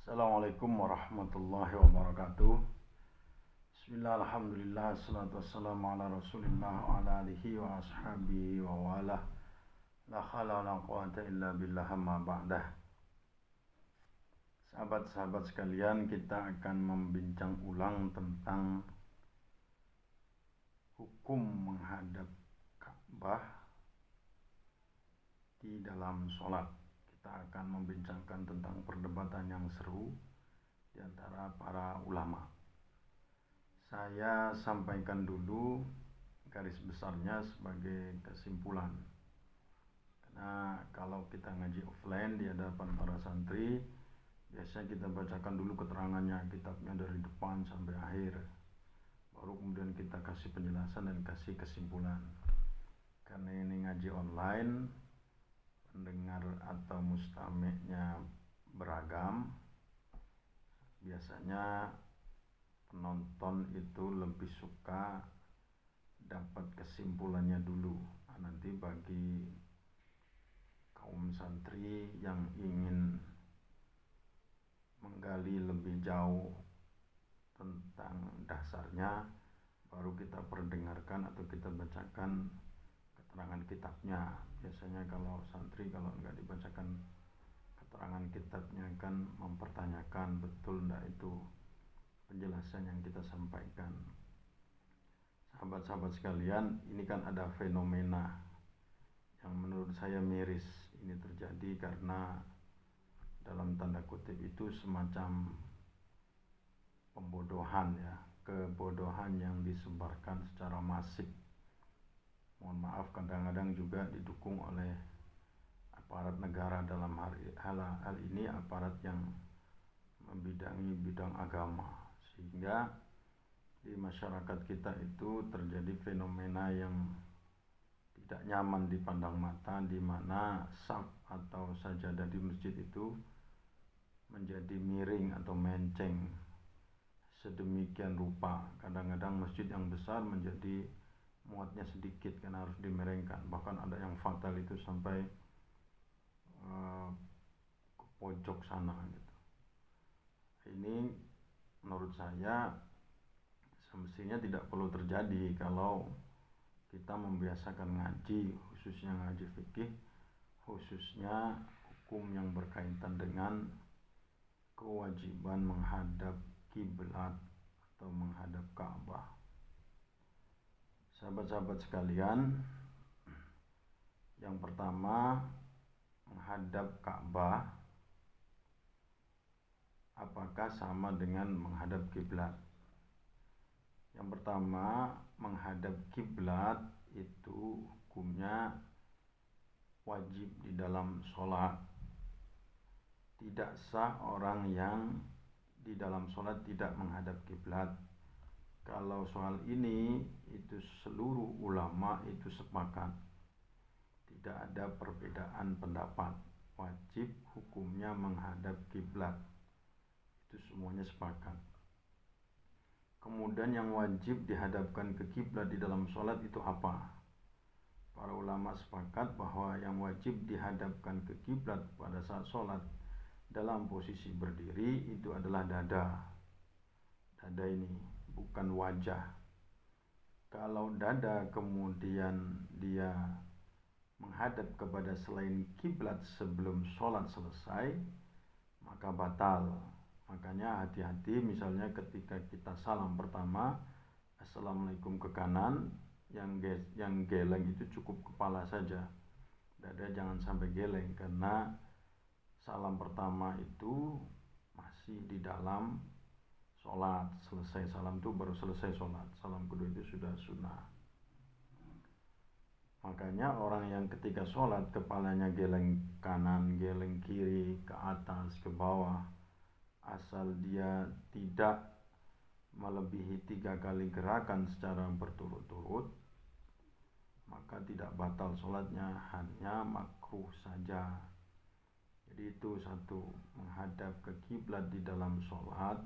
Assalamualaikum warahmatullahi wabarakatuh. Bismillah, alhamdulillah, assalatu wassalamu ala rasulillah wa ala alihi wa ashabihi wa wala. La khala wa la quwata illa billah, amma ba'dah. Sahabat-sahabat sekalian, kita akan membincang ulang tentang hukum menghadap Ka'bah di dalam sholat. Kita akan membincangkan tentang perdebatan yang seru di antara para ulama. Saya sampaikan dulu garis besarnya sebagai kesimpulan. Karena kalau kita ngaji offline di hadapan para santri, biasanya kita bacakan dulu keterangannya, kitabnya dari depan sampai akhir. Baru kemudian kita kasih penjelasan dan kasih kesimpulan. Karena ini ngaji online, pendengar atau mustami'nya beragam, biasanya penonton itu lebih suka dapat kesimpulannya dulu. Nanti bagi kaum santri yang ingin menggali lebih jauh tentang dasarnya, baru kita perdengarkan atau kita bacakan keterangan kitabnya. Biasanya kalau santri kalau enggak dibacakan keterangan kitabnya kan mempertanyakan betul enggak itu penjelasan yang kita sampaikan. Sahabat-sahabat sekalian, ini kan ada fenomena yang menurut saya miris. Ini terjadi karena dalam tanda kutip itu semacam pembodohan ya, kebodohan yang disebarkan secara masif. Mohon maaf, kadang-kadang juga didukung oleh aparat negara, dalam hal ini aparat yang membidangi bidang agama, sehingga di masyarakat kita itu terjadi fenomena yang tidak nyaman dipandang mata, di mana saf atau sajadah di masjid itu menjadi miring atau menceng sedemikian rupa. Kadang-kadang masjid yang besar menjadi muatnya sedikit karena harus dimiringkan. Bahkan ada yang fatal itu sampai ke pojok sana gitu. Ini menurut saya semestinya tidak perlu terjadi kalau kita membiasakan ngaji, khususnya ngaji fikih, khususnya hukum yang berkaitan dengan kewajiban menghadap kiblat atau menghadap Ka'bah. Sahabat-sahabat sekalian, yang pertama, menghadap Ka'bah apakah sama dengan menghadap kiblat? Yang pertama, menghadap kiblat itu hukumnya wajib di dalam sholat. Tidak sah orang yang di dalam sholat tidak menghadap kiblat. Kalau soal ini itu seluruh ulama itu sepakat, tidak ada perbedaan pendapat. Wajib hukumnya menghadap kiblat, itu semuanya sepakat. Kemudian yang wajib dihadapkan ke kiblat di dalam sholat itu apa? Para ulama sepakat bahwa yang wajib dihadapkan ke kiblat pada saat sholat dalam posisi berdiri itu adalah dada. Dada ini, bukan wajah. Kalau dada kemudian dia menghadap kepada selain kiblat sebelum sholat selesai, maka batal. Makanya hati-hati, misalnya ketika kita salam pertama, assalamualaikum ke kanan, yang geleng itu cukup kepala saja, dada jangan sampai geleng, karena salam pertama itu masih di dalam sholat. Selesai salam itu baru selesai sholat. Salam kedua itu sudah sunnah. Makanya orang yang ketika sholat kepalanya geleng kanan, geleng kiri, ke atas, ke bawah, asal dia tidak melebihi 3 kali gerakan secara berturut-turut, maka tidak batal sholatnya, hanya makruh saja. Jadi itu satu, menghadap ke kiblat di dalam sholat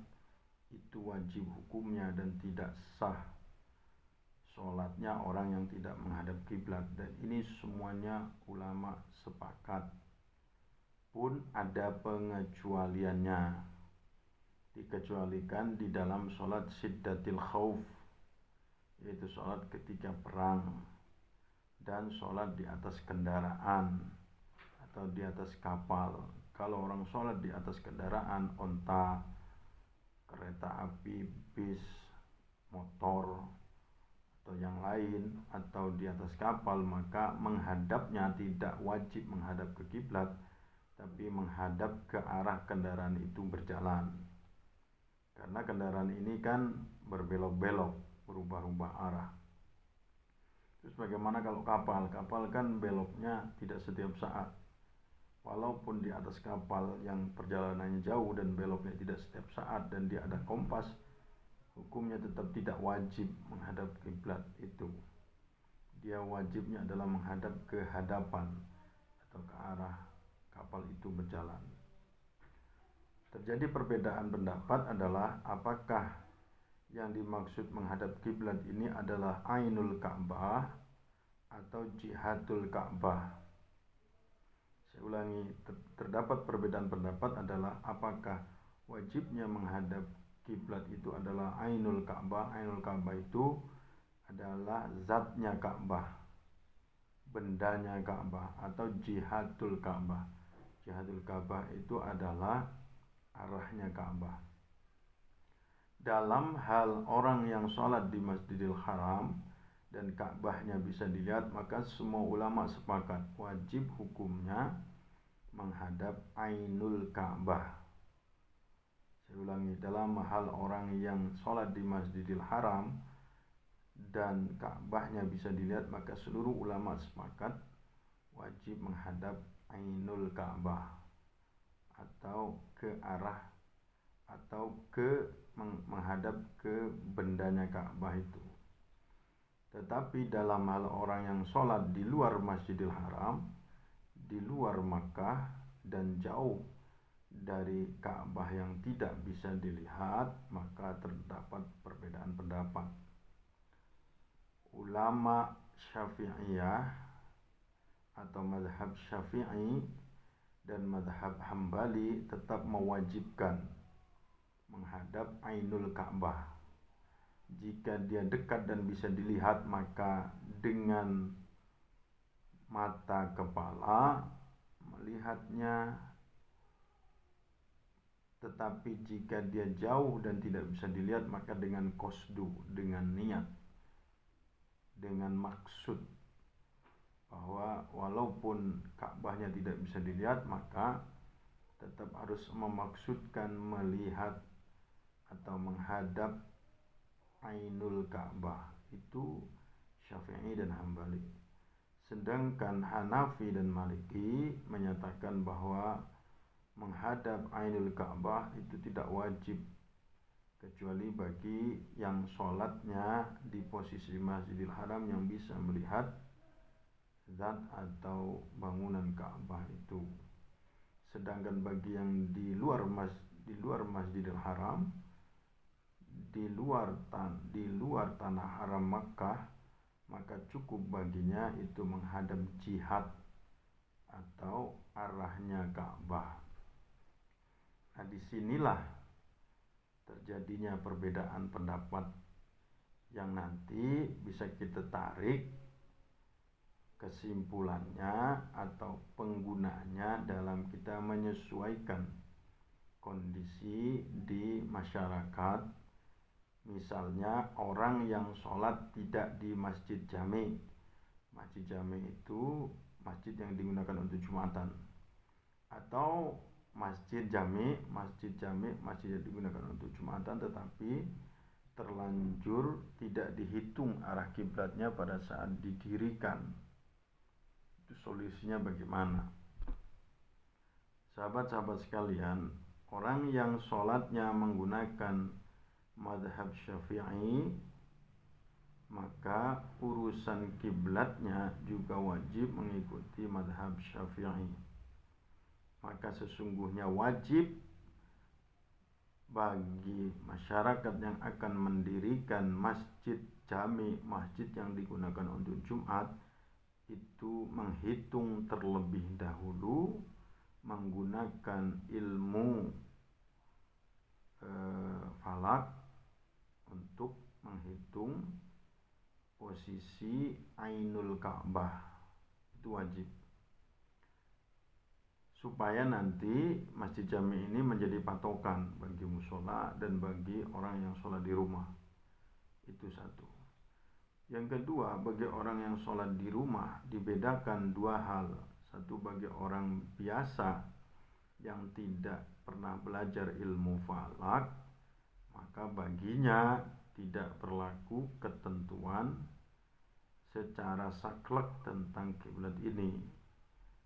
itu wajib hukumnya dan tidak sah sholatnya orang yang tidak menghadap kiblat. Dan ini semuanya ulama sepakat, pun ada pengecualiannya. dikecualikan di dalam sholat syiddatil khauf, yaitu sholat ketika perang, dan sholat di atas kendaraan atau di atas kapal. Kalau orang sholat di atas kendaraan, onta, kereta api, bis, motor, atau yang lain, atau di atas kapal, maka menghadapnya tidak wajib menghadap ke kiblat, tapi menghadap ke arah kendaraan itu berjalan. Karena kendaraan ini kan berbelok-belok, berubah-ubah arah. Terus bagaimana kalau kapal? Kapal kan beloknya tidak setiap saat. Walaupun di atas kapal yang perjalanannya jauh dan beloknya tidak setiap saat dan dia ada kompas, hukumnya tetap tidak wajib menghadap kiblat itu. Dia wajibnya adalah menghadap ke hadapan atau ke arah kapal itu berjalan. Terjadi perbedaan pendapat adalah apakah yang dimaksud menghadap kiblat ini adalah Ainul Ka'bah atau Jihadul Ka'bah. Saya ulangi, terdapat perbedaan pendapat adalah apakah wajibnya menghadap kiblat itu adalah Ainul Ka'bah. Ainul Ka'bah itu adalah zatnya Ka'bah, bendanya Ka'bah, atau Jihadul Ka'bah. Jihadul Ka'bah itu adalah arahnya Ka'bah. Dalam hal orang yang sholat di Masjidil Haram dan Ka'bahnya bisa dilihat, maka semua ulama sepakat wajib hukumnya menghadap Ainul Ka'bah. Saya ulangi, dalam hal orang yang sholat di Masjidil Haram dan Ka'bahnya bisa dilihat, maka seluruh ulama sepakat wajib menghadap Ainul Ka'bah atau ke arah atau menghadap ke bendanya Ka'bah itu. Tetapi dalam hal orang yang sholat di luar Masjidil Haram, di luar Makkah dan jauh dari Ka'bah yang tidak bisa dilihat, maka terdapat perbedaan pendapat. Ulama Syafi'iyah atau mazhab Syafi'i dan mazhab Hambali tetap mewajibkan menghadap Ainul Ka'bah. Jika dia dekat dan bisa dilihat, maka dengan mata kepala melihatnya. Tetapi jika dia jauh dan tidak bisa dilihat, maka dengan qasdu, dengan niat, dengan maksud bahwa walaupun Ka'bahnya tidak bisa dilihat, maka tetap harus memaksudkan melihat atau menghadap Ainul Ka'bah. Itu Syafi'i dan Hambali. Sedangkan Hanafi dan Maliki menyatakan bahwa menghadap Ainul Ka'bah itu tidak wajib, kecuali bagi yang sholatnya di posisi Masjidil Haram yang bisa melihat zat atau bangunan Ka'bah itu. Sedangkan bagi yang di luar Masjidil Haram, di luar tanah haram Makkah, maka cukup baginya itu menghadap jihad atau arahnya Ka'bah. Nah, disinilah terjadinya perbedaan pendapat yang nanti bisa kita tarik kesimpulannya atau penggunaannya dalam kita menyesuaikan kondisi di masyarakat. Misalnya orang yang sholat tidak di masjid jami. Masjid jami itu masjid yang digunakan untuk Jumatan. Atau masjid jami yang digunakan untuk Jumatan, tetapi terlanjur tidak dihitung arah kiblatnya pada saat didirikan. Itu solusinya bagaimana? Sahabat-sahabat sekalian, orang yang sholatnya menggunakan mazhab Syafi'i, maka urusan kiblatnya juga wajib mengikuti mazhab Syafi'i. Maka sesungguhnya wajib bagi masyarakat yang akan mendirikan masjid jami, masjid yang digunakan untuk Jumat, itu menghitung terlebih dahulu menggunakan ilmu falak untuk menghitung posisi Ainul Ka'bah. Itu wajib, supaya nanti Masjid Jami ini menjadi patokan bagi musola dan bagi orang yang sholat di rumah. Itu satu. Yang kedua, bagi orang yang sholat di rumah dibedakan dua hal. Satu, bagi orang biasa yang tidak pernah belajar ilmu falak, maka baginya tidak berlaku ketentuan secara saklek tentang kiblat ini.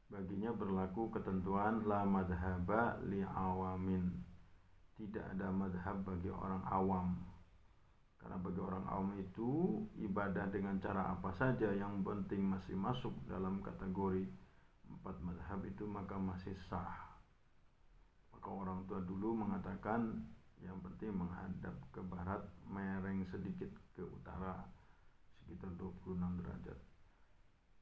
Baginya berlaku ketentuan la madhaba li awamin. Tidak ada madhab bagi orang awam. Karena bagi orang awam itu ibadah dengan cara apa saja yang penting masih masuk dalam kategori 4 madhab itu maka masih sah. Maka orang tua dulu mengatakan yang penting menghadap ke barat, mereng sedikit ke utara sekitar 26 derajat.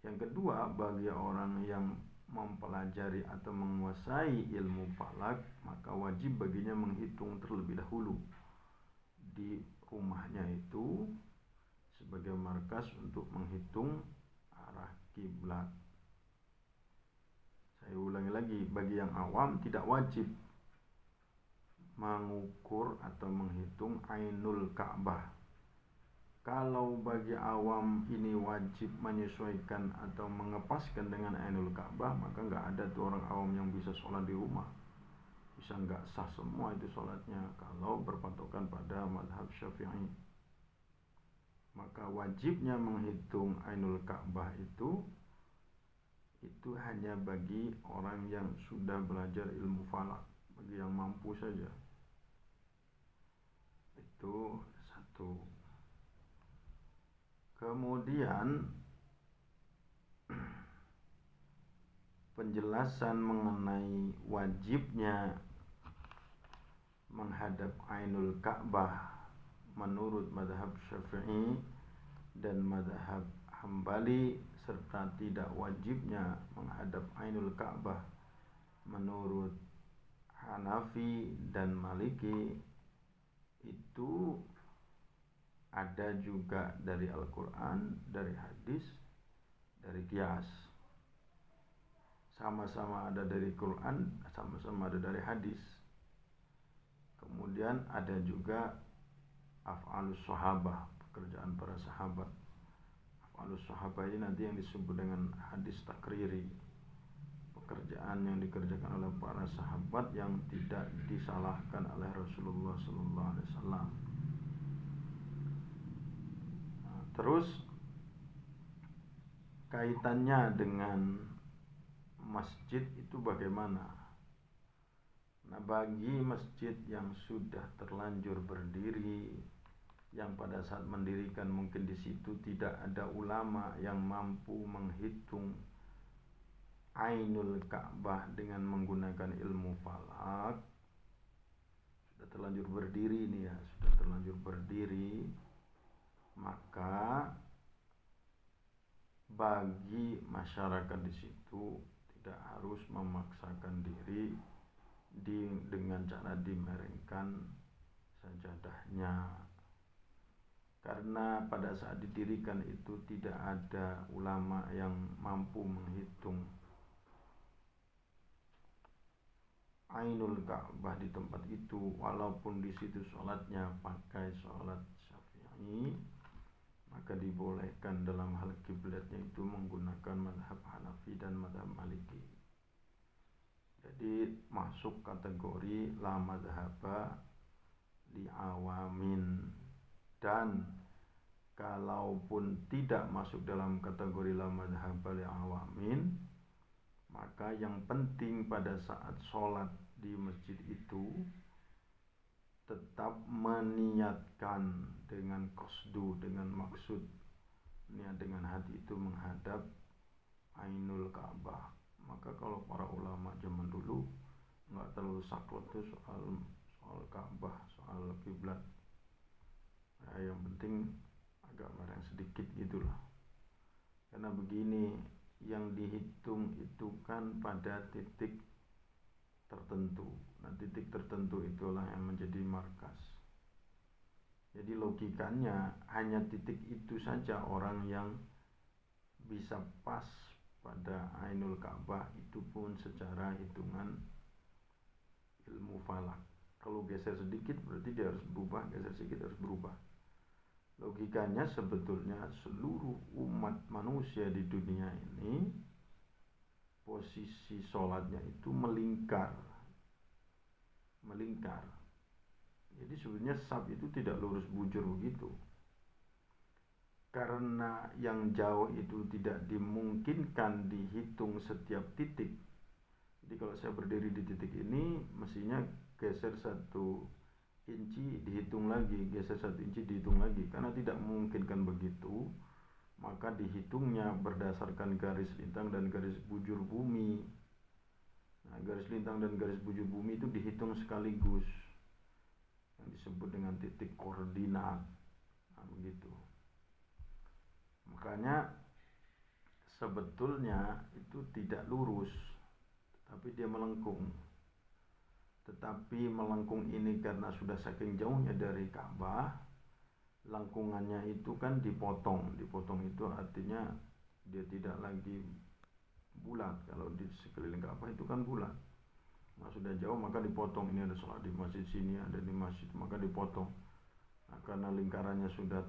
Yang kedua, bagi orang yang mempelajari atau menguasai ilmu falak, maka wajib baginya menghitung terlebih dahulu di rumahnya itu sebagai markas untuk menghitung arah kiblat. Saya ulangi lagi, bagi yang awam tidak wajib mengukur atau menghitung Ainul Ka'bah. Kalau bagi awam ini wajib menyesuaikan atau mengepaskan dengan Ainul Ka'bah, maka nggak ada tuh orang awam yang bisa sholat di rumah. Bisa nggak sah semua itu sholatnya kalau berpatokan pada madhab Syafi'i. Maka wajibnya menghitung Ainul Ka'bah itu hanya bagi orang yang sudah belajar ilmu falak, bagi yang mampu saja. Itu satu. Kemudian penjelasan mengenai wajibnya menghadap Ainul Ka'bah menurut madhab Syafi'i dan madhab Hambali, serta tidak wajibnya menghadap Ainul Ka'bah menurut Hanafi dan Maliki itu ada juga dari Al-Quran, dari hadis, dari qiyas. Sama-sama ada dari Quran, sama-sama ada dari hadis. Kemudian ada juga af'alus sahabah, pekerjaan para sahabat. Af'alus sahabah ini nanti yang disebut dengan hadis takriri, pekerjaan yang dikerjakan oleh para sahabat yang tidak disalahkan oleh Rasulullah SAW. Terus kaitannya dengan masjid itu bagaimana? Nah, bagi masjid yang sudah terlanjur berdiri, yang pada saat mendirikan mungkin di situ tidak ada ulama yang mampu menghitung Ainul Ka'bah dengan menggunakan ilmu falak, sudah terlanjur berdiri ini ya, sudah terlanjur berdiri, maka bagi masyarakat di situ tidak harus memaksakan diri dengan cara dimerengkan sajadahnya, karena pada saat didirikan itu tidak ada ulama yang mampu menghitung Ainul Ka'bah di tempat itu. Walaupun di situ sholatnya pakai sholat Syafi'i, maka dibolehkan dalam hal kiblatnya itu menggunakan madhab Hanafi dan madhab Maliki. Jadi masuk kategori la madhaba li awamin. Dan kalaupun tidak masuk dalam kategori la madhaba li awamin, maka yang penting pada saat sholat di masjid itu tetap meniatkan dengan qasdu, dengan maksud, niat dengan hati itu menghadap Ainul Ka'bah. Maka kalau para ulama zaman dulu nggak terlalu saklek tuh soal Ka'bah, soal kiblat. Nah, yang penting agak mereng sedikit gitulah. Karena begini, yang dihitung itu kan pada titik tertentu. Nah, titik tertentu itulah yang menjadi markas. Jadi logikanya hanya titik itu saja orang yang bisa pas pada Ainul Ka'bah, itu pun secara hitungan ilmu falak. Kalau geser sedikit berarti dia harus berubah, geser sedikit harus berubah. Logikanya sebetulnya seluruh umat manusia di dunia ini posisi sholatnya itu melingkar. Jadi sebenarnya saf itu tidak lurus bujur begitu. Karena yang jauh itu tidak dimungkinkan dihitung setiap titik. Jadi kalau saya berdiri di titik ini, mestinya geser 1 inci dihitung lagi, geser 1 inci dihitung lagi. Karena tidak memungkinkan begitu, maka dihitungnya berdasarkan garis lintang dan garis bujur bumi. Nah, garis lintang dan garis bujur bumi itu dihitung sekaligus, yang disebut dengan titik koordinat. Nah, begitu. Makanya sebetulnya itu tidak lurus, tapi dia melengkung. Tetapi melengkung ini karena sudah saking jauhnya dari Ka'bah, lengkungannya itu kan dipotong. Dipotong itu artinya dia tidak lagi bulat. Kalau di sekeliling Ka'bah itu kan bulat. Nah, sudah jauh maka dipotong. Ini ada sholat di masjid sini, ada di masjid, maka dipotong. Nah, karena lingkarannya sudah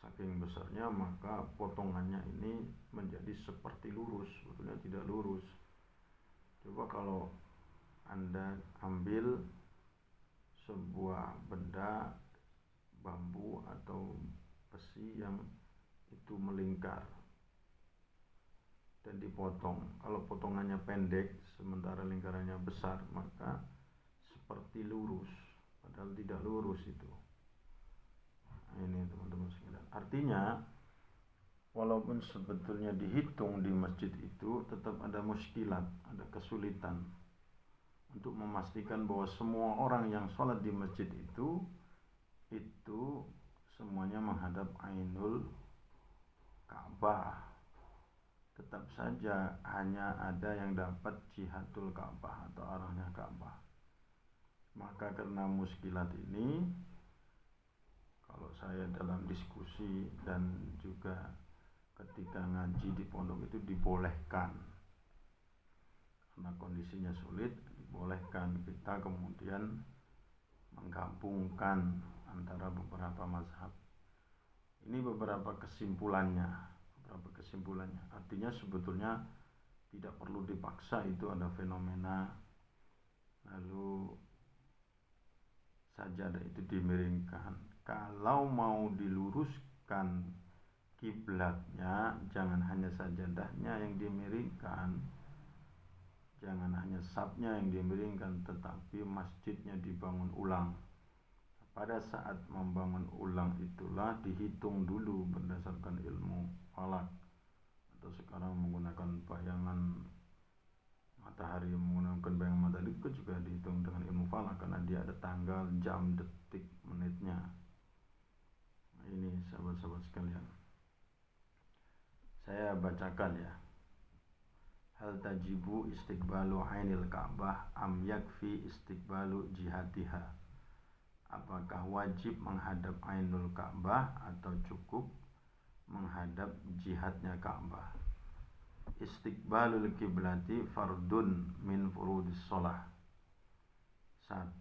saking besarnya, maka potongannya ini menjadi seperti lurus, sebetulnya tidak lurus. Coba kalau Anda ambil sebuah benda bambu atau besi yang itu melingkar dan dipotong. Kalau potongannya pendek sementara lingkarannya besar, maka seperti lurus, padahal tidak lurus itu. Ini teman-teman sekalian. Artinya walaupun sebetulnya dihitung di masjid itu, tetap ada muskilat, ada kesulitan untuk memastikan bahwa semua orang yang sholat di masjid itu semuanya menghadap Ainul Ka'bah. Tetap saja hanya ada yang dapat jihatul Ka'bah atau arahnya Ka'bah. Maka karena muskilat ini, kalau saya dalam diskusi dan juga ketika ngaji di pondok itu dibolehkan, karena kondisinya sulit, dibolehkan kita kemudian menggabungkan antara beberapa mazhab. Ini beberapa kesimpulannya. Artinya sebetulnya tidak perlu dipaksa, itu ada fenomena lalu sajadah itu dimiringkan. Kalau mau diluruskan kiblatnya, jangan hanya sajadahnya yang dimiringkan, jangan hanya safnya yang dimiringkan, tetapi masjidnya dibangun ulang. Pada saat membangun ulang itulah dihitung dulu berdasarkan ilmu falak, atau sekarang menggunakan bayangan matahari, menggunakan bayangan matahari itu juga dihitung dengan ilmu falak, karena dia ada tanggal, jam, detik, menitnya. Nah, ini sahabat-sahabat sekalian, saya bacakan ya. Hal tajibu istiqbalu ainil Ka'bah am yakfi istiqbalu jihatiha. Apakah wajib menghadap Ainul Ka'bah atau cukup menghadap jihadnya Ka'bah? Istiqbalul kiblati fardun min furudis shalah. 1.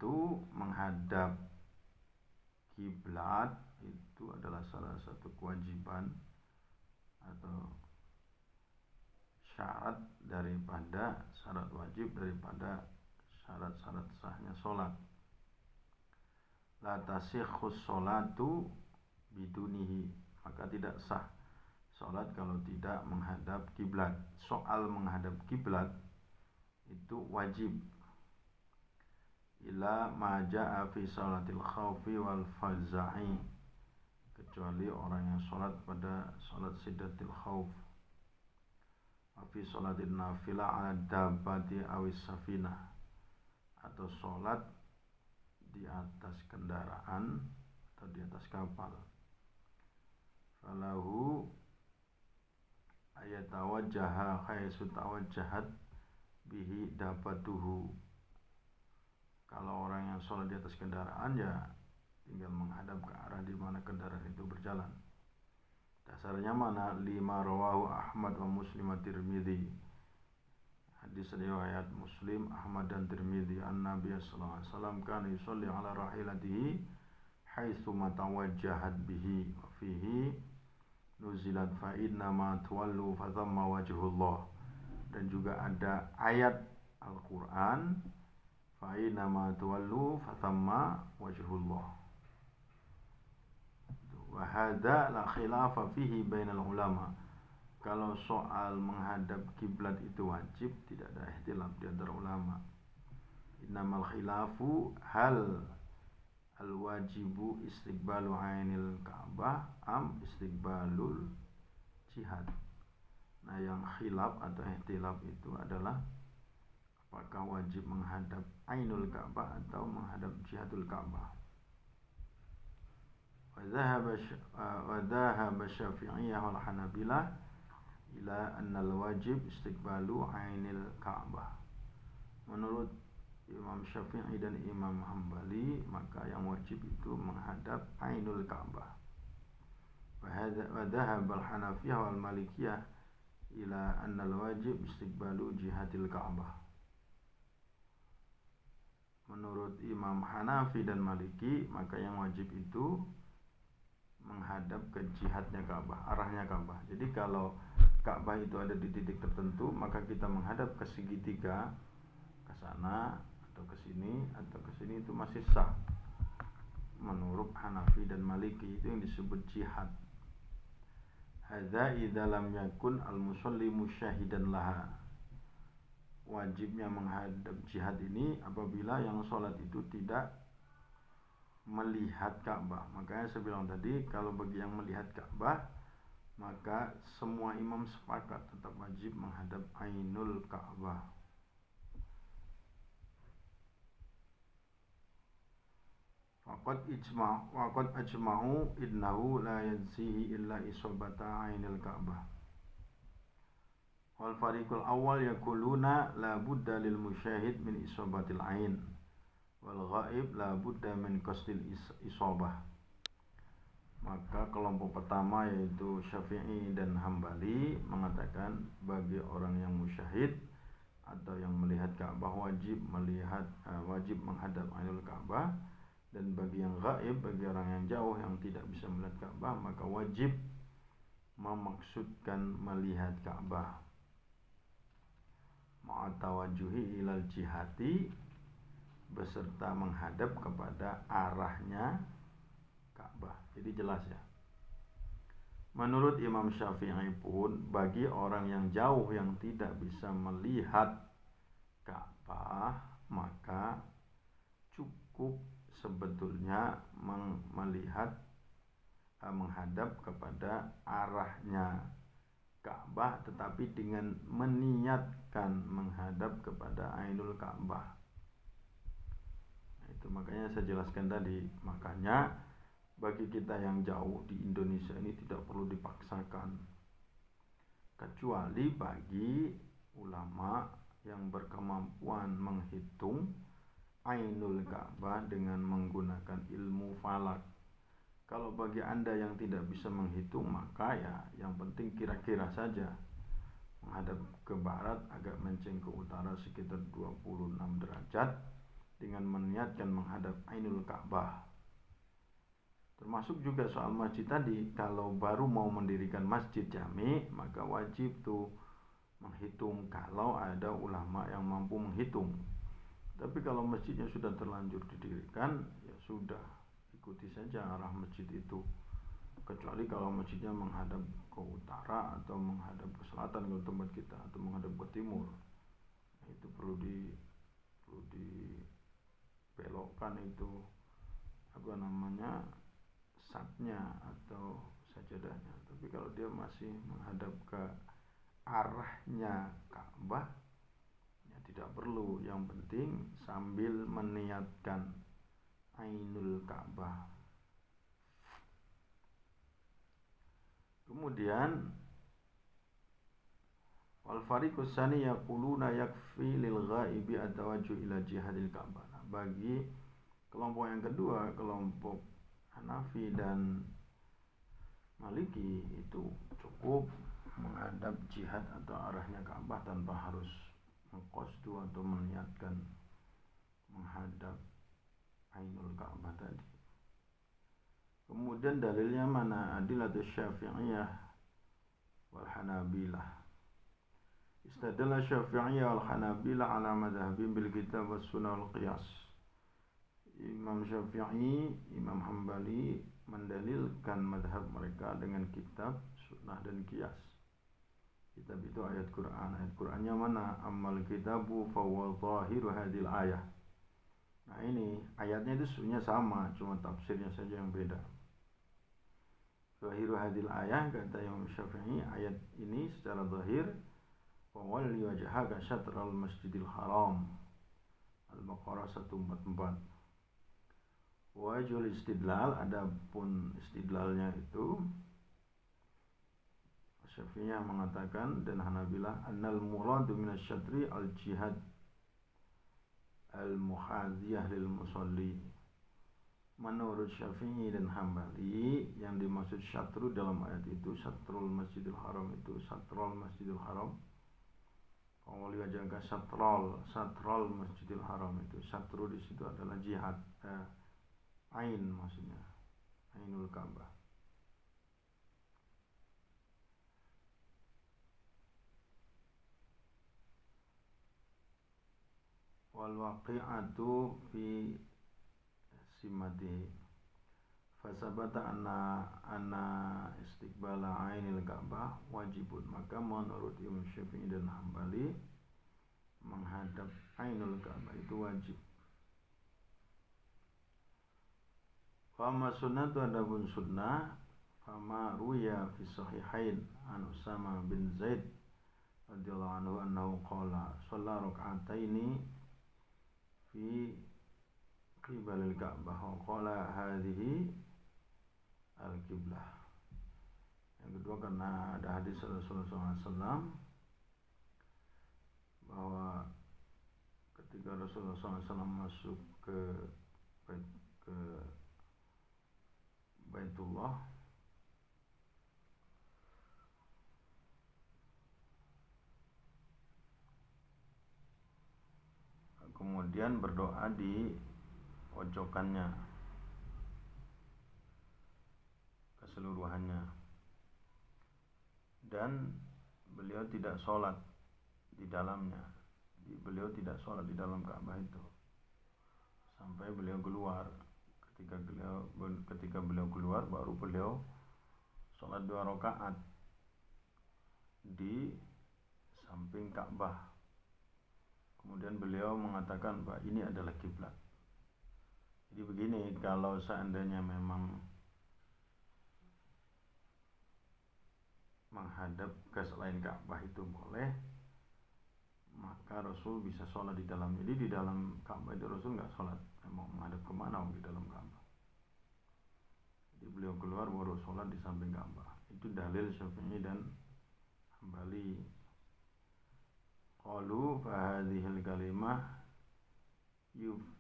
Menghadap kiblat itu adalah salah satu kewajiban atau syarat wajib daripada syarat-syarat sahnya sholat. La tasikhus sholatu bidunihi, maka tidak sah sholat kalau tidak menghadap kiblat. Soal menghadap kiblat itu wajib, ila ma jaa fi sholatil khawfi wal faza'i, kecuali orang yang sholat pada sholat siddatil khawf, fi sholatin nafilah ala dabbati awis safinah, atau sholat di atas kendaraan atau di atas kapal. Falahu ayatawajjaha khaisu tawajjahat bihi dabbatuhu. Kalau orang yang sholat di atas kendaraan, ya tinggal menghadap ke arah di mana kendaraan itu berjalan. Dasarnya mana? Lima rawahu Ahmad wa Muslim wa Tirmidzi. Hadis riwayat Muslim, Ahmad dan Tirmidzi, an-Nabi sallallahu alaihi wasallam kana yusalli ala rahilatihi haitsu matawajjahat bihi wa fihi nuzilat fa inna ma tuwallu fa thamma wajhullah. Dan juga ada ayat Al-Qur'an fa inna ma tuwallu fa thamma wajhullah. Wa hadza la khilafa fihi bainal ulama. Kalau soal menghadap kiblat itu wajib, tidak ada ikhtilaf di antara ulama. Innamal khilafu hal al-wajibu istiqbalu ainil Ka'bah am istiqbalul jihad. Nah, yang khilaf atau ikhtilaf itu adalah apakah wajib menghadap ainul Ka'bah atau menghadap jihadul Ka'bah. Wa dhahaba Syafi'iyah wal Hanabilah ila anna al-wajib istiqbalu ainil Ka'bah. Menurut Imam Syafi'i dan Imam Hambali, maka yang wajib itu menghadap ainul Ka'bah. Wa dhahaba al-Hanafiyah wal Malikiyah ila anna al-wajib istiqbalu jihadil Ka'bah. Menurut Imam Hanafi dan Maliki, maka yang wajib itu menghadap ke jihadnya Ka'bah, arahnya Ka'bah. Jadi kalau Ka'bah itu ada di titik tertentu, maka kita menghadap ke segitiga, ke sana atau ke sini atau ke sini, itu masih sah. Menurut Hanafi dan Maliki, itu yang disebut jihad. Hadza idza lam yakun al-musalli musyahidan laha. Wajibnya menghadap jihad ini apabila yang sholat itu tidak melihat Ka'bah. Makanya saya bilang tadi, kalau bagi yang melihat Ka'bah, maka semua imam sepakat tetap wajib menghadap ainul Ka'bah. Waqad ajma'u innahu la yansihi illa isabata ainil Ka'bah. Wal fariqul awal yaquluna la budda lil musyahid min isabatil ain wal ghaib la budda min qasdil isabah. Maka kelompok pertama yaitu Syafi'i dan Hambali mengatakan bagi orang yang musyahid atau yang melihat Ka'bah wajib menghadap ainul Ka'bah, dan bagi yang ghaib, bagi orang yang jauh yang tidak bisa melihat Ka'bah, maka wajib memaksudkan melihat Ka'bah ma'atawajuhi ilal jihati, beserta menghadap kepada arahnya Ka'bah. Jadi jelas ya. Menurut Imam Syafi'i pun, bagi orang yang jauh yang tidak bisa melihat Ka'bah, maka cukup sebetulnya menghadap kepada arahnya Ka'bah, tetapi dengan meniatkan menghadap kepada ainul Ka'bah. Itu makanya saya jelaskan tadi. Makanya bagi kita yang jauh di Indonesia ini tidak perlu dipaksakan, kecuali bagi ulama yang berkemampuan menghitung ainul Ka'bah dengan menggunakan ilmu falak. Kalau bagi Anda yang tidak bisa menghitung, maka ya yang penting kira-kira saja. Menghadap ke barat, agak menceng ke utara sekitar 26 derajat dengan meniatkan menghadap ainul Ka'bah. Termasuk juga soal masjid tadi, kalau baru mau mendirikan masjid jami, maka wajib tuh menghitung kalau ada ulama yang mampu menghitung. Tapi kalau masjidnya sudah terlanjur didirikan, ya sudah, ikuti saja arah masjid itu. Kecuali kalau masjidnya menghadap ke utara atau menghadap ke selatan kalau tempat kita, atau menghadap ke timur, itu perlu dibelokkan itu satnya atau sajadahnya. Tapi kalau dia masih menghadap ke arahnya Ka'bah, ya tidak perlu. Yang penting sambil meniatkan ainul Ka'bah. Kemudian wal fariqus tsani yaquluna yakfi lil ghaibi at-tawajjuh ila jihadil Ka'bah. Nah, bagi kelompok yang kedua, kelompok Hanafi dan Maliki itu cukup menghadap jihad atau arahnya Ka'bah tanpa harus mengqasdu atau meniatkan menghadap Ainul Ka'bah tadi. Kemudian dalilnya mana? Adillatus Syafi'iyah wal Hanabilah. Istadalla Syafi'iyah wal Hanabilah ala madhhabin bil kitab was sunnah wal qiyas. Imam Syafi'i, Imam Hambali mendalilkan madhab mereka dengan kitab, sunnah dan qiyas. Kitab itu ayat Quran. Ayat Qurannya mana? Ammal kitabu fahuwa zahiru hadil ayah. Nah ini ayatnya itu sebenarnya sama, cuma tafsirnya saja yang beda. Zahiru hadil ayah, kata Imam Syafi'i, ayat ini secara zahir wawalli wajhaka syatral masjidil haram, Al-Baqarah 144. Wajul istidlal, adapun istidlalnya itu Syafi'iyah mengatakan dan Hanabilah annal muradu minasyatri al-jihad al-muhadziyah lil musalli. Menurut Syafi'i dan Hambali, yang dimaksud syatru dalam ayat itu syatrul masjidil haram, itu syatrul masjidil haram. Awal jaga satrol masjidil haram, itu syatru di situ adalah jihad, ain maksudnya, ainul Ka'bah. Wal waqi'atu fi simati fasabata anna istiqbala ainil Ka'bah wajibun. Maka menurut Imam Syafi'i dan Hambali, menghadap ainul Ka'bah itu wajib. Fama sunnatu, adapun sunnah, fama ruya fi sahihain an Usama bin Zaid radhiyallahu anhu annahu qala shalla rak'ataini fi qibalil Ka'bah wa qala hadhihi al-qiblah. Yang kedua, karena ada hadis Rasulullah SAW bahwa ketika Rasulullah SAW masuk ke Baitullah, kemudian berdoa di pojokannya keseluruhannya, dan beliau tidak sholat di dalamnya. Beliau tidak sholat di dalam Ka'bah itu sampai beliau keluar. Ketika beliau keluar, baru beliau sholat 2 rakaat di samping Ka'bah. Kemudian beliau mengatakan bahwa ini adalah kiblat. Jadi begini, kalau seandainya memang menghadap ke selain Ka'bah itu boleh, maka Rasul bisa sholat di dalam. Jadi di dalam Ka'bah itu Rasul nggak sholat, mau menghadap kemana di dalam Ka'bah. Jadi beliau keluar baru sholat di samping Ka'bah. Itu dalil Syafi'i dan Hambali. Qalu fa hadhil kalimah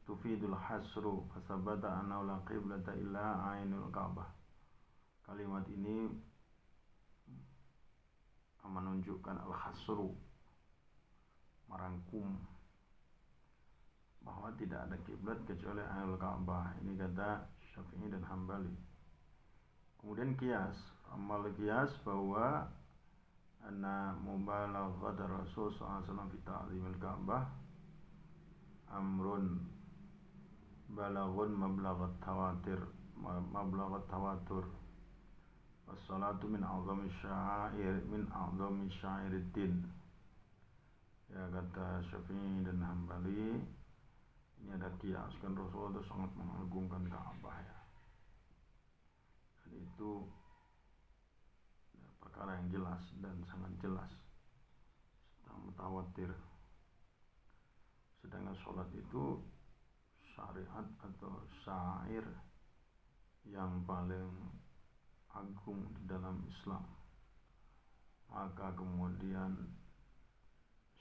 tufidul hasru fasabata anna la qiblata illa ainul Ka'bah. Kalimat ini menunjukkan al-hasru, merangkum bahwa tidak ada kiblat kecuali ainul Ka'bah. Ini kata Syafi'i dan Hambali. Kemudian qiyas, amal qiyas bahwa anna mubalaghat Rasul sallallahu fi ta'zimil Ka'bah amrun balaghun mablaghat tawatur was-salatu min a'zami sya'iriddin. Ya, kata Syafi'i dan Hambali, ini ada qiyas, kan Rasulullah itu sangat mengagungkan Ka'bah ya. Dan itu perkara yang jelas dan sangat jelas, mutawatir. Sedangkan sholat itu syariat atau syair yang paling agung di dalam Islam. Maka kemudian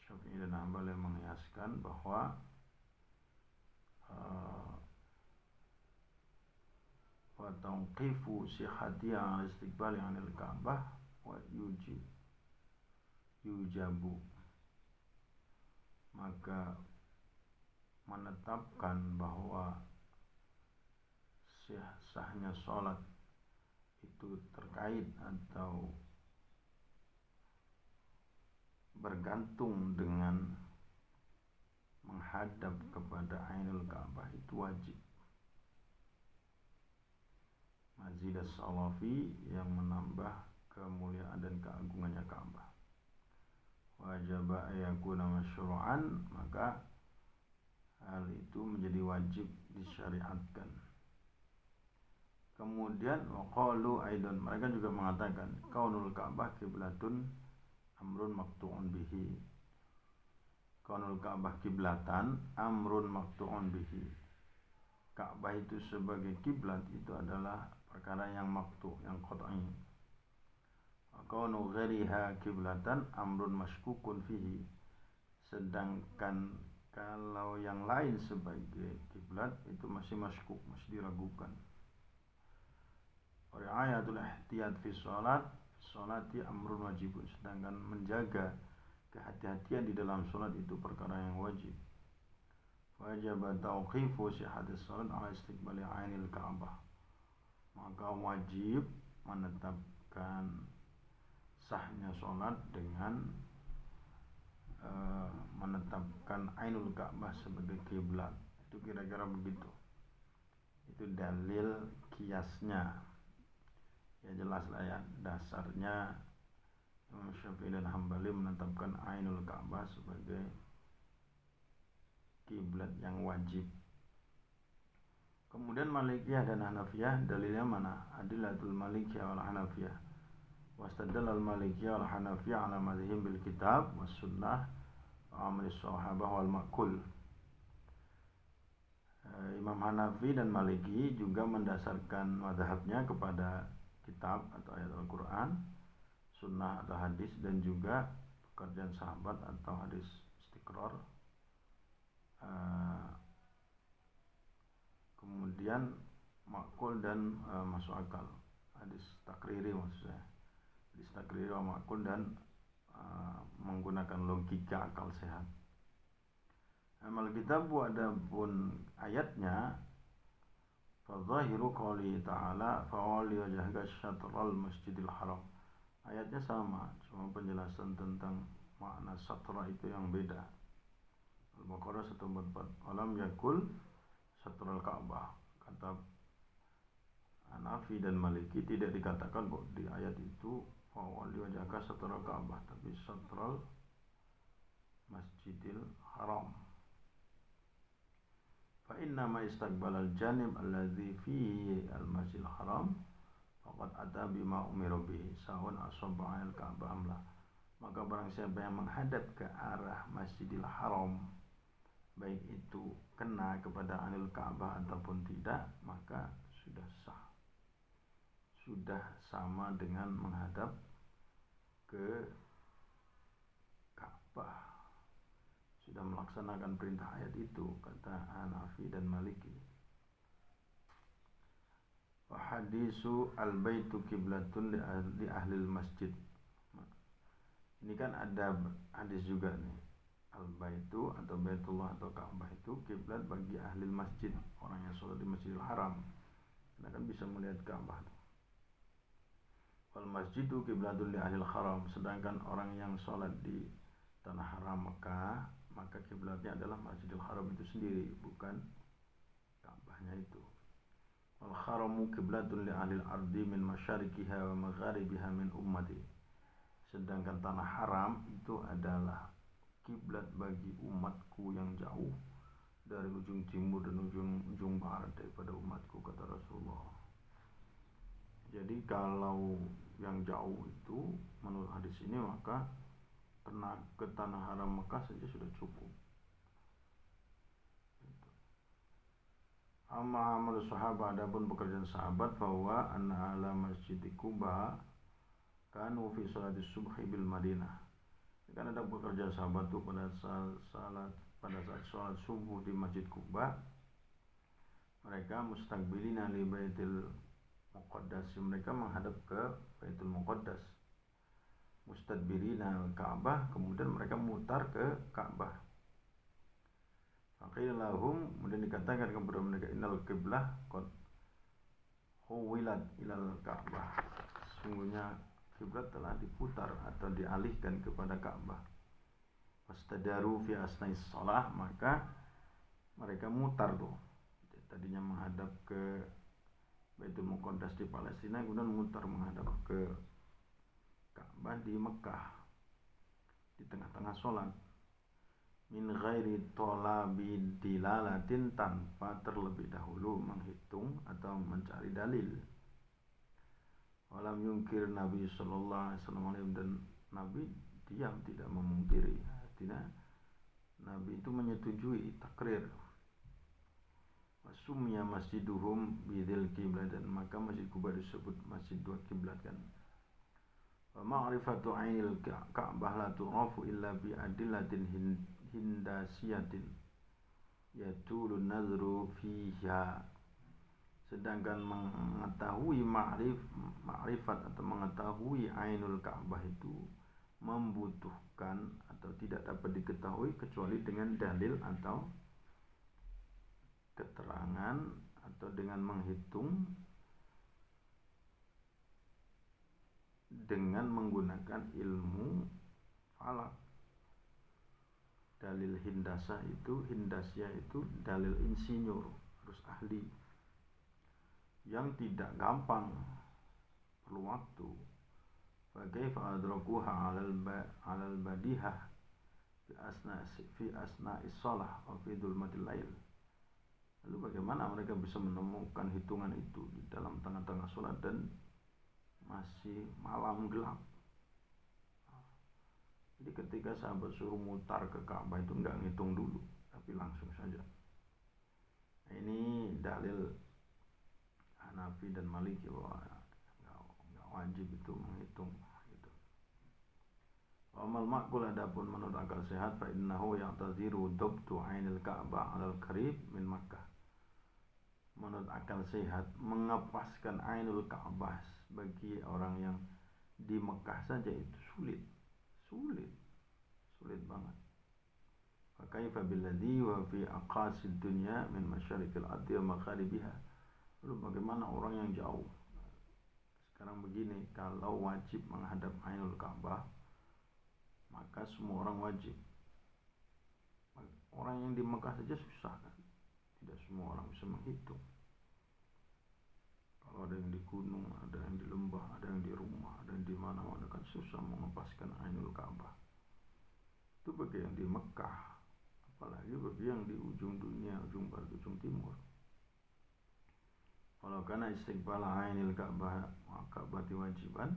Syafi'i dan Hambali mengiaskan bahwa tawqifu sihhati ala istiqbali anil Ka'bah wa yujabu, maka menetapkan bahwa sahnya sholat itu terkait atau bergantung dengan menghadap kepada Ainul Ka'bah itu wajib. Mazid as-Salafi yang menambah kemuliaan dan keagungannya Ka'bah. Wajib ayakuna masyru'an, maka hal itu menjadi wajib disyariatkan. Kemudian waqalu aidan, mereka juga mengatakan kaunul Ka'bah kiblatun amrun maqtu'un bihi. Kaunul Ka'bah kiblatan amrun maqtu'un bihi. Ka'bah itu sebagai kiblat itu adalah perkara yang maqtu', yang qat'i. Kaunu ghairiha kiblatan amrun mashkukun fihi. Sedangkan kalau yang lain sebagai kiblat itu masih masykuk, masih diragukan. Ri'ayatul ihtiyat fi sholati amrun wajibun. Sedangkan menjaga kehati-hatian di dalam sholat itu perkara yang wajib. Wajib tauqifu sihhatis sholat ala istiqbali ainil Ka'bah. Maka wajib menetapkan sahnya sholat dengan menetapkan Ainul Ka'bah sebagai kiblat. Itu kira-kira begitu. Itu dalil kiasnya. Ya jelas lah ya, dasarnya Imam Syafi'i dan Hambali menetapkan Ainul Ka'bah sebagai kiblat yang wajib. Kemudian Malikiyah dan Hanafiyah dalilnya mana? Adillatul Malikiyah wal Hanafiyah. Wastadallal Malikiyah wal Hanafiyah ala madhhim bil kitab was sunnah wa amri sahabah wal maqul. Imam Hanafi dan Maliki juga mendasarkan mazhabnya kepada kitab atau ayat Al-Quran, sunnah atau hadis, dan juga pekerjaan sahabat atau hadis istiqrar. Kemudian makul dan masuk akal, hadis takriri maksudnya, hadis takriri wa makul, dan menggunakan logika akal sehat. Amal kitab adapun ayatnya fadzahiru qouli ta'ala fawalli wajhaka syatral masjidil haram. Ayatnya sama, cuma penjelasan tentang makna satra itu yang beda. Al-Baqarah 144. Alam yakul satral Ka'bah. Kata Hanafi dan Maliki tidak dikatakan bahwa di ayat itu fawalli wajhaka satral Ka'bah, tapi satral masjidil haram. Fa inna ma istaqbalal janib alladhi fihi al-masjidil haram faqad ata bima umira bihi sawun asaba al-Ka'bah amla. Maka barang siapa yang menghadap ke arah Masjidil Haram, baik itu kena kepada Ainul Ka'bah ataupun tidak, maka sudah sah, sudah sama dengan menghadap ke Ka'bah, sudah melaksanakan perintah ayat itu, kata Hanafi dan Maliki. Wa hadisu al-baitu qiblatun li ahli masjid. Ini kan ada hadis juga nih, al-baitu atau Baitullah atau Ka'bah itu kiblat bagi ahli masjid, orang yang sholat di Masjidil Haram, karena kan bisa melihat Ka'bah. Wal masjidu qiblatun li ahli haram. Sedangkan orang yang sholat di tanah haram Mekah, maka kiblatnya adalah Masjidil Haram itu sendiri, bukan Ka'bahnya itu. Wal haramu qiblatun li ahli al-ardi min masyarikiha wa magharibiha min ummati. Sedangkan tanah haram itu adalah kiblat bagi umatku yang jauh dari ujung timur dan ujung barat daripada umatku, kata Rasulullah. Jadi kalau yang jauh itu menurut hadis ini maka kena ke tanah haram Mekah saja sudah cukup. Amma amal sahabat, adapun pekerjaan sahabat, bahwa anna ala masjid Quba kanu fi salatis subhi bil Madinah. Kan ada pekerjaan sahabat tuh pada saat sholat subuh di Masjid Quba, mereka mustaqbilina li baitil Muqaddas, mereka menghadap ke Baitul Muqaddas. Mustadbirina Ka'bah, kemudian mereka mutar ke Ka'bah. Faqila lahum, kemudian dikatakan kepada mereka, innal qiblah qad huwilat ilal Ka'bah, sesungguhnya kiblat telah diputar atau dialihkan kepada Ka'bah. Fastadaru fi asna'is shalah, maka mereka mutar tuh, tadinya menghadap ke Baitul Muqaddas di Palestina, kemudian mutar menghadap ke Ka'bah di Mekah di tengah-tengah sholat. Min ghairi talabi dilalatin, tanpa terlebih dahulu menghitung atau mencari dalil. Walam yungkir Nabi sallallahu alaihi wasallam, dan Nabi diam, tidak memungkiri. Artinya Nabi itu menyetujui, takrir. Wasumya masjiduhum bidil kiblat, dan maka Masjid Kuba disebut Masjid Dua Kiblat kan. Wa ma'rifatu ainil Ka'bah la tu'rafu illa bi adillatin hindasiyatin yatulun nazru fiha. Sedangkan mengetahui ma'rifat atau mengetahui ainul Ka'bah itu membutuhkan atau tidak dapat diketahui kecuali dengan dalil atau keterangan, atau dengan menghitung dengan menggunakan ilmu falak. Dalil hindasah itu, hindasya itu dalil insinyur, harus ahli, yang tidak gampang, perlu waktu. Fakaifa adrakuha 'alal badihah fi asna'is shalah wa fi dhulmatil lail. Lalu bagaimana mereka bisa menemukan hitungan itu di dalam tengah-tengah sholat dan masih malam gelap? Jadi ketika sahabat suruh mutar ke Ka'bah itu enggak ngitung dulu, tapi langsung saja. Nah, ini dalil Hanafi dan Maliki bahwa enggak wajib itu menghitung gitu. Amal ma'qul, adapun menurut akal sehat, fa innahu ya'taziru dabtu 'ainil Ka'bah 'alal qarib min Makkah. Menurut akal sehat, mengepaskan ainul Ka'bah bagi orang yang di Mekah saja itu sulit banget. Fakaifa billadhi wa fi aqasid dunya min masyariqil ardi wa magharibiha. Lalu bagaimana orang yang jauh? Sekarang begini, kalau wajib menghadap ainul Ka'bah, maka semua orang wajib. Orang yang di Mekah saja susah kan? Tidak semua orang bisa menghitung. Kalau ada yang di gunung, ada yang di lembah, ada yang di rumah, ada yang di mana-mana, kan susah mengepaskan ainul Ka'bah. Itu bagi yang di Mekah, apalagi bagi yang di ujung dunia, ujung barat, ujung timur. Kalau karena istiqbal ainil Ka'bah, maka berarti wajiban,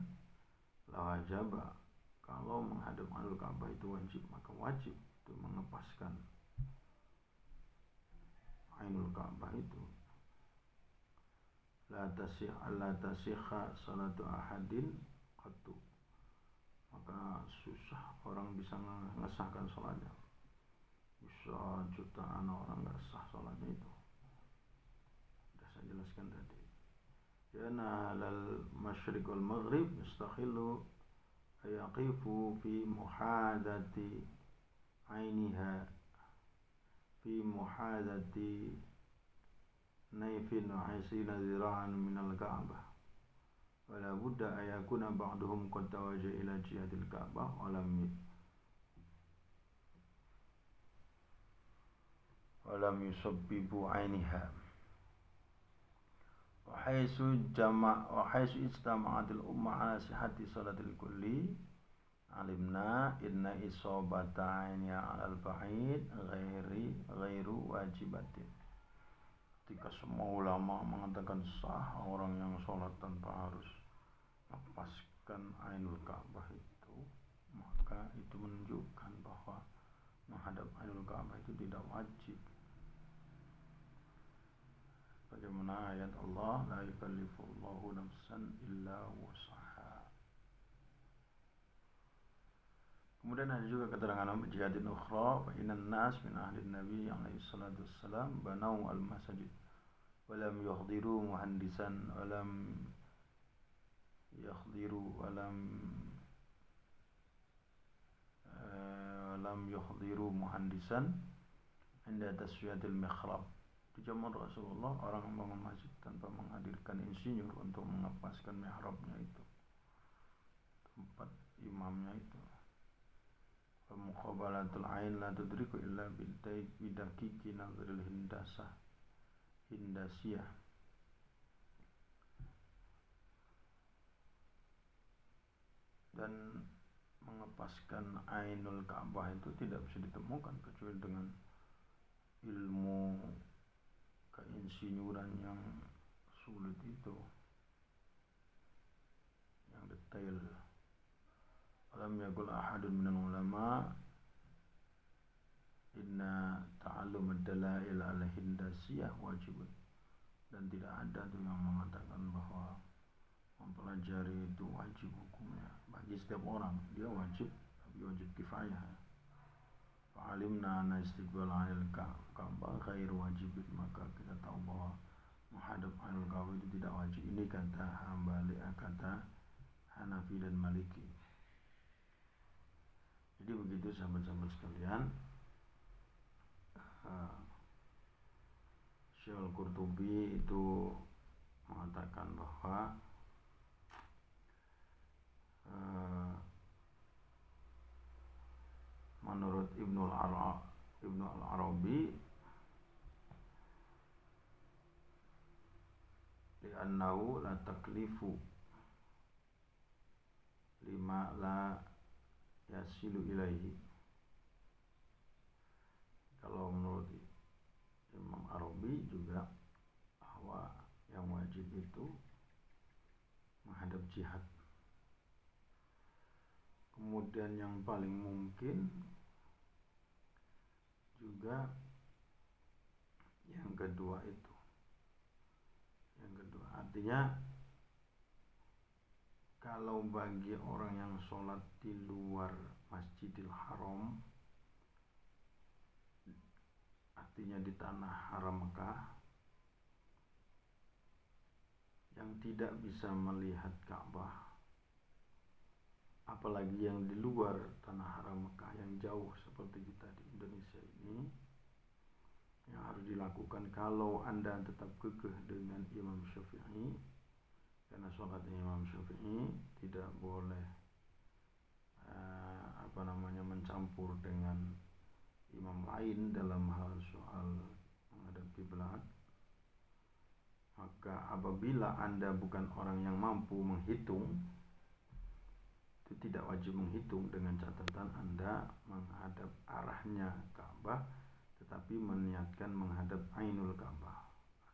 la wajaba. Kalau menghadap ainul Ka'bah itu wajib, maka wajib itu mengepaskan ainul Ka'bah itu. La tasihha salatu ahadin qattu, maka susah orang bisa mengesahkan salatnya. Bisa jutaan orang nggak sah salatnya itu. Sudah saya jelaskan tadi. Yana lal masyriq wal maghrib yastakhillu yaqifu fi muhadati ainiha fi muhadati naifin wa 20 zira'an min al-Ka'bah. Wala budda an yakuna ba'duhum qad tawajaha ila jihatil Ka'bah wa lam yusabbibu 'ainiha. Wa haythu ijtama'atil ummah 'ala sihhati salatil kulli, alimna inna isabata 'ainiha 'alal ba'id ghairu wajibatin. Ketika semua ulama mengatakan sah orang yang sholat tanpa harus lepaskan ainul Ka'bah itu, maka itu menunjukkan bahwa menghadap ainul Ka'bah itu tidak wajib. Bagaimana ayat Allah, la yukallifullahu nafsan illa wus'aha. Kemudian ada juga keterangan jihadin ukhra, fa innan nas min ahli Nabi alaihi salatu wassalam banau al-masajid walam yuhdiru muhandisan walam yuhdiru muhandisan inda taswiyatil mihrab. Di zaman Rasulullah orang membangun masjid tanpa menghadirkan insinyur untuk mengepaskan mihrabnya itu, tempat imamnya itu. Muqabalatul ain la tudriku illa bidakiki nazril hindasiyah. Dan mengepaskan ainul Ka'bah itu tidak bisa ditemukan kecuali dengan ilmu keinsinyuran yang sulit itu, yang detail. Alam yakul ahadun minal ulama inna ta'allum ad-dalail al-hindasiyah wajibun. Dan tidak ada tuh yang mengatakan bahwa mempelajari itu wajib hukumnya bagi setiap orang. Dia wajib, tapi wajib kifayah. Fa'alimna anna istiqbal anil Ka'bah ghair wajibin. Maka kita tahu bahwa menghadap anil Ka'bah itu tidak wajib. Ini kata Hambali, kata Hanafi dan Maliki. Jadi begitu sahabat-sahabat sekalian. Syekh Al-Qurtubi itu mengatakan bahwa menurut Ibnu al-Arabi li'annahu la taklifu lima la yasilu ilaihi. Kalau menurut Imam Arabi juga bahwa yang wajib itu menghadap jihad. Kemudian yang paling mungkin juga yang kedua itu. Yang kedua artinya kalau bagi orang yang sholat di luar Masjidil Haram, artinya di tanah haram Mekah, yang tidak bisa melihat Ka'bah, apalagi yang di luar tanah haram Mekah yang jauh seperti kita di Indonesia ini, yang harus dilakukan kalau Anda tetap kekeh dengan Imam Syafi'i, karena sholatnya Imam Syafi'i tidak boleh mencampur dengan imam lain dalam hal soal menghadap kiblat. Maka apabila Anda bukan orang yang mampu menghitung, itu tidak wajib menghitung, dengan catatan Anda menghadap arahnya Ka'bah tetapi meniatkan menghadap Ainul Ka'bah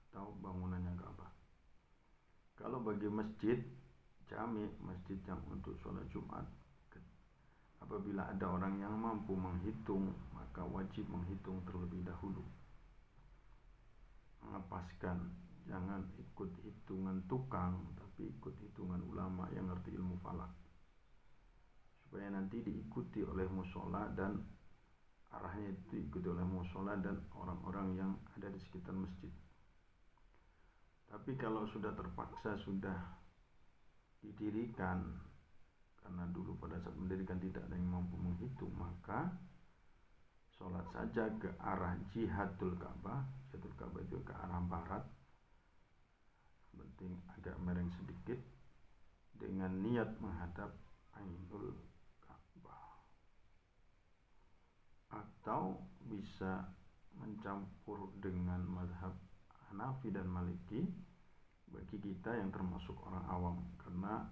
atau bangunannya Ka'bah. Kalau bagi masjid jami, masjid yang untuk sholat Jumat, apabila ada orang yang mampu menghitung, maka wajib menghitung terlebih dahulu, mengepaskan, jangan ikut hitungan tukang, tapi ikut hitungan ulama yang ngerti ilmu falak, supaya nanti diikuti oleh musola dan arahnya itu diikuti oleh musola dan orang-orang yang ada di sekitar masjid. Tapi kalau sudah terpaksa, sudah didirikan, karena dulu pada saat mendirikan tidak ada yang mampu menghitung, maka sholat saja ke arah jihadul Ka'bah. Jihadul Ka'bah itu ke arah barat, penting agak mereng sedikit, dengan niat menghadap Ainul Ka'bah. Atau bisa mencampur dengan mazhab Hanafi dan Maliki bagi kita yang termasuk orang awam, karena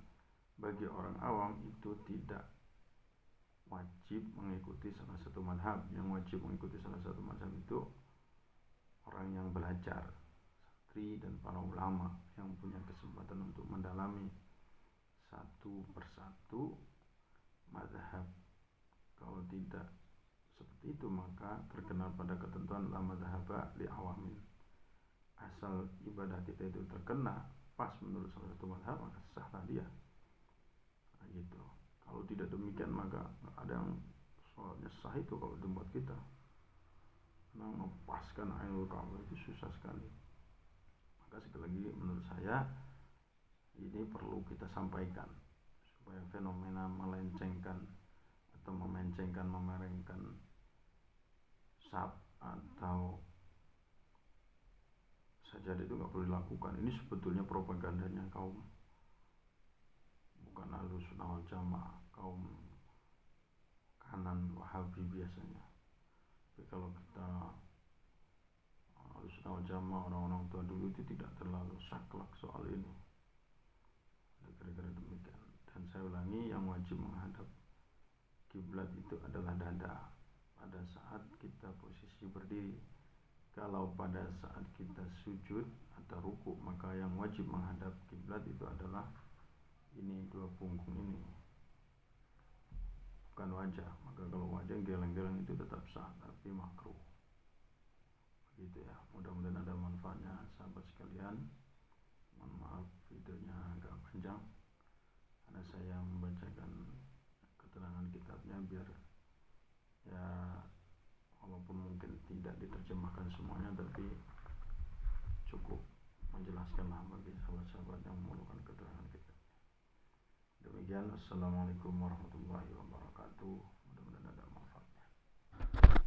bagi orang awam itu tidak wajib mengikuti salah satu mazhab. Yang wajib mengikuti salah satu mazhab itu orang yang belajar, santri dan para ulama yang punya kesempatan untuk mendalami satu persatu mazhab. Kalau tidak seperti itu, maka terkenal pada ketentuan la mazhaba li awamin. Asal ibadah kita itu terkena pas menurut salah satu mazhab, maka sahlah dia. Nah, gitu. Kalau tidak demikian, maka ada yang sholatnya sah itu kalau tempat kita. Nah, mengepaskan Ainul Ka'bah itu susah sekali. Maka sekali lagi menurut saya ini perlu kita sampaikan supaya fenomena melencengkan atau memencengkan, memerengkan sab atau sajadah itu nggak perlu dilakukan. Ini sebetulnya propagandanya kaum bukan Ahlussunnah wal Jamaah, kaum kanan Wahabi biasanya. Tapi kalau kita Ahlussunnah wal Jamaah, orang-orang tua dulu itu tidak terlalu saklek soal ini. Kira-kira demikian. Dan saya ulangi, yang wajib menghadap kiblat itu adalah dada pada saat kita posisi berdiri. Kalau pada saat kita sujud atau ruku, maka yang wajib menghadap kiblat itu adalah ini, dua punggung ini, bukan wajah. Maka kalau wajah geleng-geleng itu tetap sah, tapi makruh. Begitu ya. Mudah-mudahan ada manfaatnya sahabat sekalian. Mohon maaf videonya agak panjang karena saya membacakan keterangan kitabnya biar ya walaupun mungkin tidak diterjemahkan semuanya, tapi cukup menjelaskanlah bagi sahabat-sahabat yang memerlukan keterangan kitabnya. Demikian, assalamualaikum warahmatullahi wabarakatuh.